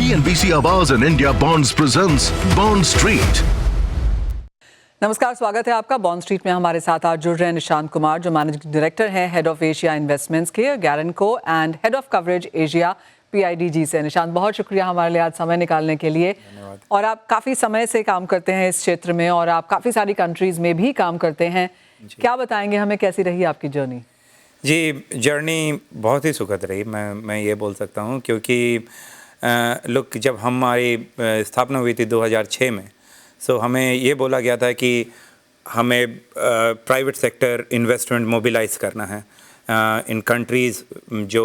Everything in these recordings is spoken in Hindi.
PNBC Awaaz and India Bonds presents Bond Street. नमस्कार, स्वागत है आपका बॉन्ड स्ट्रीट में। हमारे साथ आज जुड़ रहे हैं निशांत कुमार, जो मैनेजिंग डायरेक्टर हैं हेड ऑफ एशिया इन्वेस्टमेंट्स के Guarantco and head of coverage Asia PIDG से। निशांत, बहुत शुक्रिया हमारे लिए आज समय निकालने के लिए। और आप काफ़ी समय से काम करते हैं इस क्षेत्र में और आप काफ़ी सारी कंट्रीज़ में भी काम करते हैं। क्या बताएंगे हमें, कैसी रही आपकी जर्नी? जी, जर्नी बहुत ही सुखद रही, मैं ये बोल सकता हूँ, क्योंकि लोग जब हमारी स्थापना हुई थी 2006 में, सो हमें ये बोला गया था कि हमें प्राइवेट सेक्टर इन्वेस्टमेंट मोबिलाइज करना है इन कंट्रीज़ जो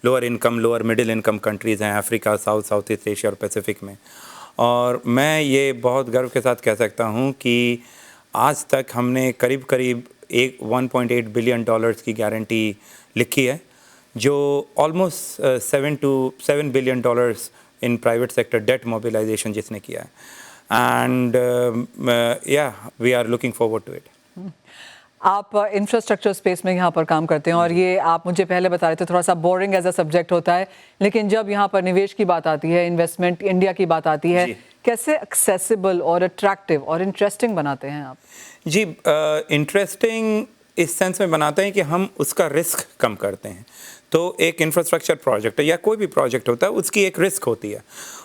लोअर मिडिल इनकम कंट्रीज़ हैं, अफ्रीका, साउथ ईस्ट एशिया और पैसिफिक में। और मैं ये बहुत गर्व के साथ कह सकता हूँ कि आज तक हमने करीब 1.8 बिलियन डॉलर्स की गारंटी लिखी है, जो almost 7 billion dollars in private sector debt mobilisation जिसने किया है। And we are looking forward to it. आप इंफ्रास्ट्रक्चर स्पेस में यहाँ पर काम करते हैं और ये आप मुझे पहले बता रहे थे थोड़ा सा बोरिंग एज अ सब्जेक्ट होता है, लेकिन जब यहाँ पर निवेश की बात आती है, इन्वेस्टमेंट इंडिया की बात आती है, कैसे एक्सेसिबल और अट्रैक्टिव और इंटरेस्टिंग बनाते हैं आप? जी, इंटरेस्टिंग इस सेंस में बनाते हैं कि हम उसका रिस्क कम करते हैं। तो एक इंफ्रास्ट्रक्चर प्रोजेक्ट है या कोई भी प्रोजेक्ट होता है, उसकी एक रिस्क होती है।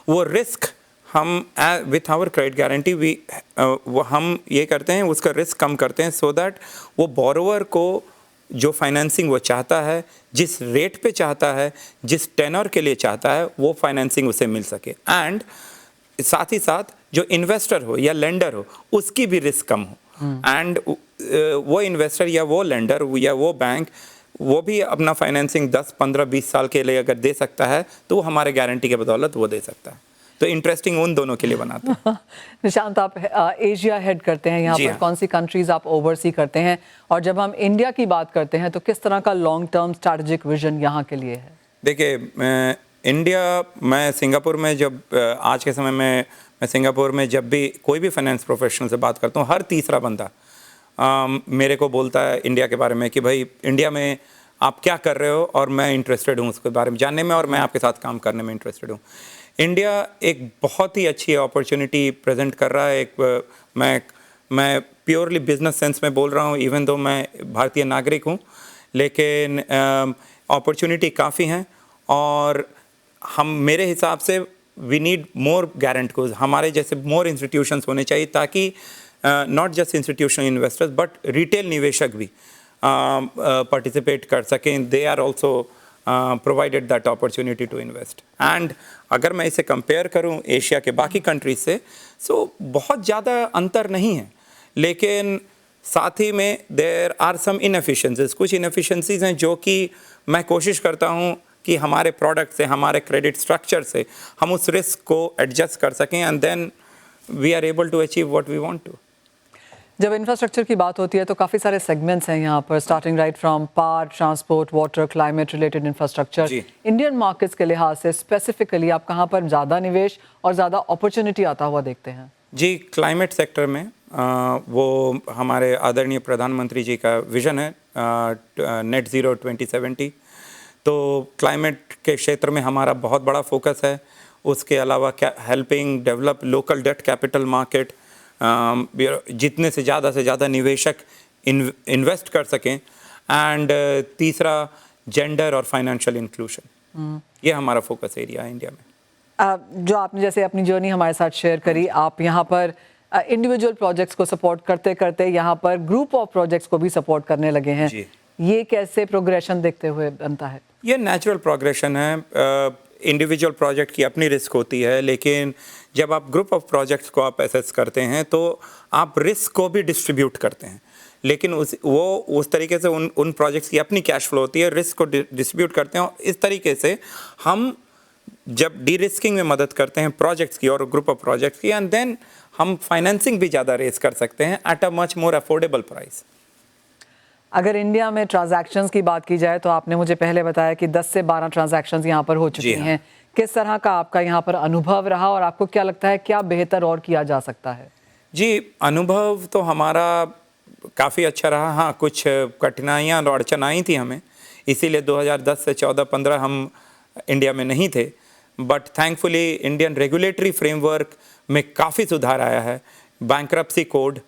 वो रिस्क हम विथ आवर क्रेडिट गारंटी हम ये करते हैं, उसका रिस्क कम करते हैं, सो दैट वो बोरोवर को जो फाइनेंसिंग वो चाहता है, जिस रेट पे चाहता है, जिस टेनर के लिए चाहता है, वो फाइनेंसिंग उसे मिल सके। एंड साथ ही साथ जो इन्वेस्टर हो या लेंडर हो, उसकी भी रिस्क कम हो। एंड वो इन्वेस्टर या वो लेंडर या वो बैंक, वो भी अपना फाइनेंसिंग 10, 15, 20 साल के लिए अगर दे सकता है, तो वो हमारे गारंटी के बदौलत वो दे सकता है। तो इंटरेस्टिंग उन दोनों के लिए बनाते हैं। निशांत, आप एशिया हेड करते हैं यहाँ पर, कौन सी कंट्रीज आप ओवरसी करते हैं? और जब हम इंडिया की बात करते हैं तो किस तरह का लॉन्ग टर्म स्ट्रैटेजिक विजन यहाँ के लिए है? देखिए, मैं सिंगापुर में जब आज के समय में मैं सिंगापुर में जब भी कोई भी फाइनेंस प्रोफेशनल से बात करता हूँ, हर तीसरा बंदा मेरे को बोलता है इंडिया के बारे में कि भाई इंडिया में आप क्या कर रहे हो, और मैं इंटरेस्टेड हूँ उसके बारे में जानने में, और मैं आपके साथ काम करने में इंटरेस्टेड हूँ। इंडिया एक बहुत ही अच्छी अपॉर्चुनिटी प्रेजेंट कर रहा है। मैं प्योरली बिजनेस सेंस में बोल रहा हूँ, इवन दो मैं भारतीय नागरिक हूँ, लेकिन अपॉर्चुनिटी काफ़ी हैं। और मेरे हिसाब से वी नीड मोर गारंटर्स, हमारे जैसे मोर इंस्टीट्यूशंस होने चाहिए, ताकि not just institutional investors but retail निवेशक भी पार्टिसिपेट कर सकें। They are also provided that opportunity to invest. And अगर मैं इसे कंपेयर करूं एशिया के बाकी कंट्रीज से, सो बहुत ज़्यादा अंतर नहीं है, लेकिन साथ ही में देयर आर सम इनएफिशिएंसीज। कुछ इनएफिशिएंसीज हैं जो कि मैं कोशिश करता हूं कि हमारे प्रोडक्ट से, हमारे क्रेडिट स्ट्रक्चर से हम उस रिस्क को एडजस्ट कर सकें, and then we are able to achieve what we want to. जब इंफ्रास्ट्रक्चर की बात होती है तो काफ़ी सारे सेगमेंट्स हैं यहाँ पर, starting right from power, transport, water, climate related infrastructure. Indian markets के लिहाज से स्पेसिफिकली आप कहाँ पर ज़्यादा निवेश और ज़्यादा अपॉर्चुनिटी आता हुआ देखते हैं? जी, क्लाइमेट सेक्टर में वो हमारे आदरणीय प्रधानमंत्री जी का विजन है, नेट ज़ीरो 2070। तो क्लाइमेट के क्षेत्र में हमारा बहुत बड़ा फोकस है। उसके अलावा helping develop local debt capital market, जितने से ज़्यादा निवेशक इन्वेस्ट कर सकें। एंड तीसरा, जेंडर और फाइनेंशियल इंक्लूशन, ये हमारा फोकस एरिया है इंडिया में। जो आपने जैसे अपनी जर्नी हमारे साथ शेयर करी, आप यहाँ पर इंडिविजुअल प्रोजेक्ट्स को सपोर्ट करते करते यहाँ पर ग्रुप ऑफ प्रोजेक्ट्स को भी सपोर्ट करने लगे हैं। ये कैसे प्रोग्रेशन देखते हुए बनता है? ये नेचुरल प्रोग्रेशन है। इंडिविजुअल प्रोजेक्ट की अपनी रिस्क होती है, लेकिन जब आप ग्रुप ऑफ प्रोजेक्ट्स को आप एसेस करते हैं तो आप रिस्क को भी डिस्ट्रीब्यूट करते हैं, लेकिन उस तरीके से उन प्रोजेक्ट्स की अपनी कैश फ्लो होती है, रिस्क को डिस्ट्रीब्यूट करते हैं। और इस तरीके से हम जब डी रिस्किंग में मदद करते हैं प्रोजेक्ट्स की और ग्रुप ऑफ प्रोजेक्ट्स की, एंड देन हम फाइनेंसिंग भी ज़्यादा रेज कर सकते हैं at a much more affordable price. अगर इंडिया में ट्रांजैक्शंस की बात की जाए तो आपने मुझे पहले बताया कि 10 से 12 ट्रांजैक्शंस यहाँ पर हो चुकी हैं। किस तरह का आपका यहाँ पर अनुभव रहा और आपको क्या लगता है क्या बेहतर और किया जा सकता है? जी, अनुभव तो हमारा काफ़ी अच्छा रहा। हाँ, कुछ कठिनाइयाँ और अड़चन आई थी हमें, इसीलिए 2010 से 14-15 हम इंडिया में नहीं थे। But thankfully Indian regulatory framework में काफ़ी सुधार आया है। बैंक्रप्सी कोड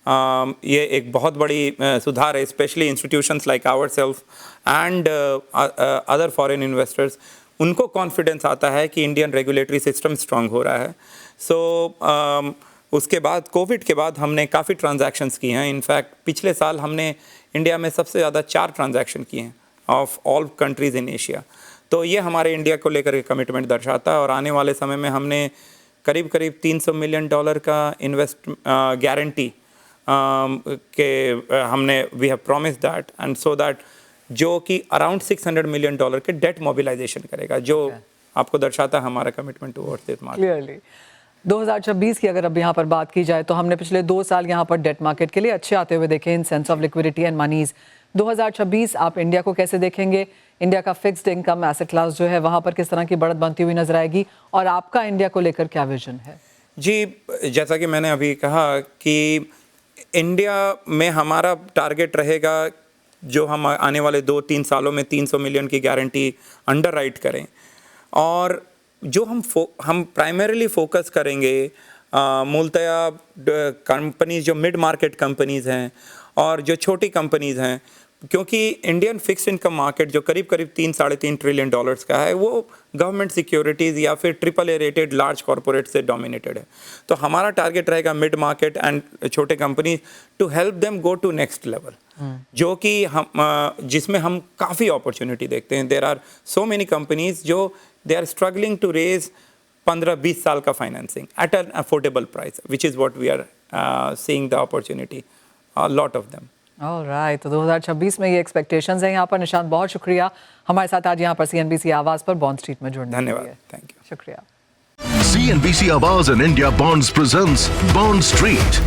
ये एक बहुत बड़ी सुधार है, specially institutions like our self and other foreign investors, उनको कॉन्फिडेंस आता है कि इंडियन रेगुलेटरी सिस्टम स्ट्रांग हो रहा है। सो उसके बाद कोविड के बाद हमने काफ़ी ट्रांजैक्शंस किए हैं। इनफैक्ट पिछले साल हमने इंडिया में सबसे ज़्यादा 4 ट्रांजैक्शन किए हैं of all countries in Asia. तो ये हमारे इंडिया को लेकर के कमिटमेंट दर्शाता है। और आने वाले समय में हमने करीब करीब $300 मिलियन का इन्वेस्ट गारंटी के हमने we have promise that, and so that जो कि अराउंड $600 मिलियन के डेट मोबिलाइजेशन करेगा, जो आपको दर्शाता है हमारा commitment towards this market. Clearly 2026 की अगर अब यहाँ पर बात की जाए तो हमने पिछले 2 साल यहाँ पर डेट मार्केट के लिए अच्छे आते हुए देखे in sense of liquidity and monies. 2026 आप इंडिया को कैसे देखेंगे? इंडिया का फिक्स्ड इनकम एसेट क्लास जो है वहाँ पर किस तरह की बढ़त बनती हुई नजर आएगी, और आपका इंडिया को लेकर क्या विजन है? जी, जैसा कि मैंने अभी कहा कि इंडिया में हमारा टारगेट रहेगा जो हम आने वाले 2-3 सालों में 300 मिलियन की गारंटी अंडर राइट करें, और जो हम प्राइमरीली फोकस करेंगे मूलतया कंपनीज जो मिड मार्केट कंपनीज़ हैं और जो छोटी कंपनीज़ हैं, क्योंकि इंडियन फिक्स्ड इनकम मार्केट जो करीब करीब $3-3.5 ट्रिलियन का है, वो गवर्नमेंट सिक्योरिटीज़ या फिर AAA रेटेड लार्ज कॉरपोरेट से डोमिनेटेड है। तो हमारा टारगेट रहेगा मिड मार्केट एंड छोटे company to help them go to next level, जो कि हम जिसमें हम काफ़ी अपॉर्चुनिटी देखते हैं। There are so many companies जो they are struggling to raise 15-20 साल का financing at an affordable price, which is what we are seeing the opportunity, a lot of them. Alright, तो 2026 में ये एक्सपेक्टेशंस हैं यहाँ पर। निशांत, बहुत शुक्रिया हमारे साथ आज यहाँ पर CNBC आवाज़ पर बॉन्ड स्ट्रीट में जुड़ने के लिए। धन्यवाद, थैंक यू, शुक्रिया। CNBC Awaaz and India Bonds presents Bond Street.